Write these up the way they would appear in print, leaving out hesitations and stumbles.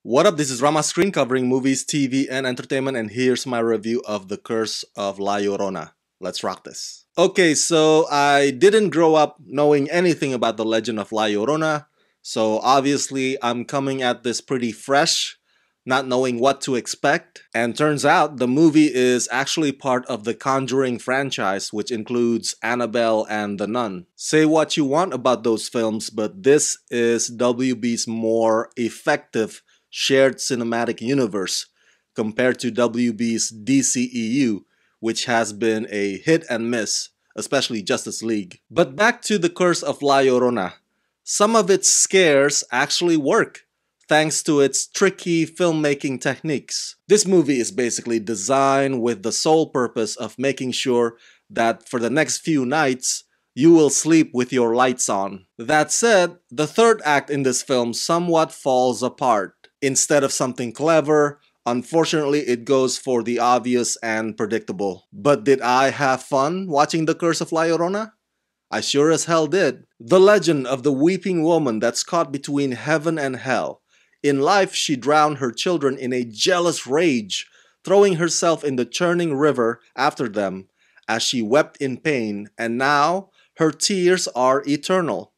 What up, this is Rama Screen covering movies, TV, and entertainment, and here's my review of The Curse of La Llorona. Let's rock this. Okay, so I didn't grow up knowing anything about the legend of La Llorona, so obviously I'm coming at this pretty fresh, not knowing what to expect. And turns out the movie is actually part of the Conjuring franchise, which includes Annabelle and The Nun. Say what you want about those films, but this is WB's more effective shared cinematic universe compared to WB's DCEU, which has been a hit and miss, especially Justice League. But back to The Curse of La Llorona. Some of its scares actually work, thanks to its tricky filmmaking techniques. This movie is basically designed with the sole purpose of making sure that for the next few nights, you will sleep with your lights on. That said, the third act in this film somewhat falls apart. Instead of something clever, unfortunately it goes for the obvious and predictable. But did I have fun watching The Curse of La Llorona? I sure as hell did. The legend of the weeping woman that's caught between heaven and hell. In life, she drowned her children in a jealous rage, throwing herself in the churning river after them as she wept in pain, and now her tears are eternal.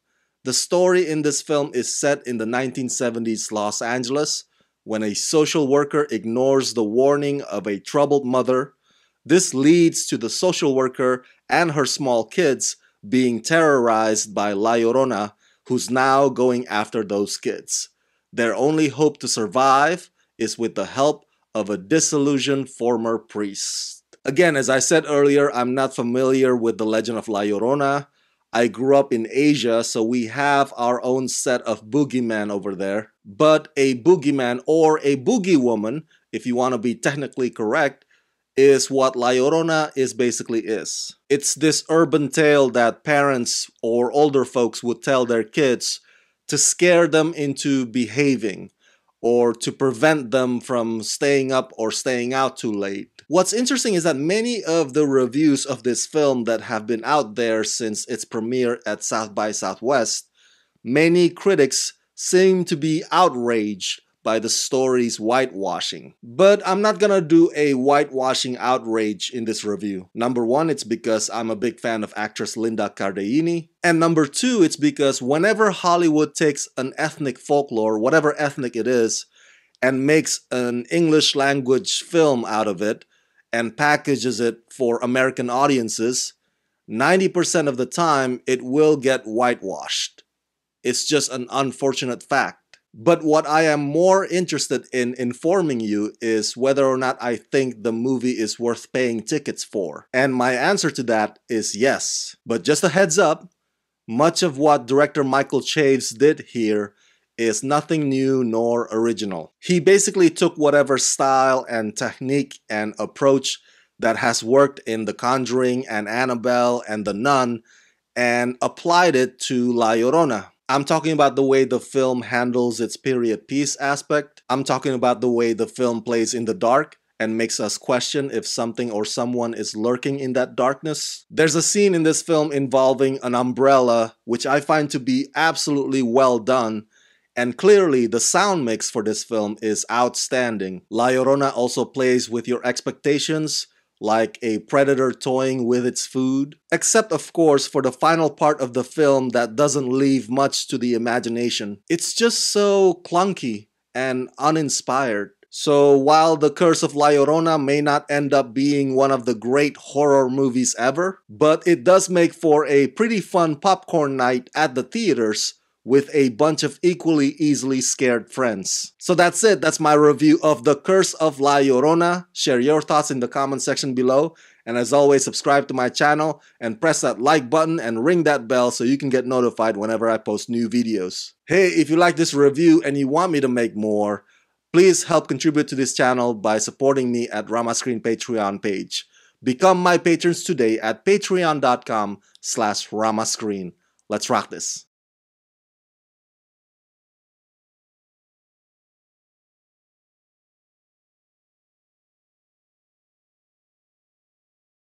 The story in this film is set in the 1970s Los Angeles when a social worker ignores the warning of a troubled mother. This leads to the social worker and her small kids being terrorized by La Llorona, who's now going after those kids. Their only hope to survive is with the help of a disillusioned former priest. Again, as I said earlier, I'm not familiar with the legend of La Llorona. I grew up in Asia, so we have our own set of boogeymen over there. But a boogeyman, or a boogie woman, if you want to be technically correct, is what La Llorona basically is. It's this urban tale that parents or older folks would tell their kids to scare them into behaving, or to prevent them from staying up or staying out too late. What's interesting is that many of the reviews of this film that have been out there since its premiere at South by Southwest, many critics seem to be outraged by the story's whitewashing. But I'm not gonna do a whitewashing outrage in this review. Number one, it's because I'm a big fan of actress Linda Cardellini. And number two, it's because whenever Hollywood takes an ethnic folklore, whatever ethnic it is, and makes an English language film out of it, and packages it for American audiences, 90% of the time it will get whitewashed. It's just an unfortunate fact. But what I am more interested in informing you is whether or not I think the movie is worth paying tickets for. And my answer to that is yes. But just a heads up, much of what director Michael Chaves did here is nothing new nor original. He basically took whatever style and technique and approach that has worked in The Conjuring and Annabelle and The Nun and applied it to La Llorona. I'm talking about the way the film handles its period piece aspect. I'm talking about the way the film plays in the dark and makes us question if something or someone is lurking in that darkness. There's a scene in this film involving an umbrella, which I find to be absolutely well done. And clearly, the sound mix for this film is outstanding. La Llorona also plays with your expectations, like a predator toying with its food. Except, of course, for the final part of the film that doesn't leave much to the imagination. It's just so clunky and uninspired. So while The Curse of La Llorona may not end up being one of the great horror movies ever, but it does make for a pretty fun popcorn night at the theaters with a bunch of equally easily scared friends. So that's it. That's my review of The Curse of La Llorona. Share your thoughts in the comment section below. And as always, subscribe to my channel and press that like button and ring that bell so you can get notified whenever I post new videos. Hey, if you like this review and you want me to make more, please help contribute to this channel by supporting me at Rama Screen Patreon page. Become my patrons today at patreon.com/ramascreen. Let's rock this.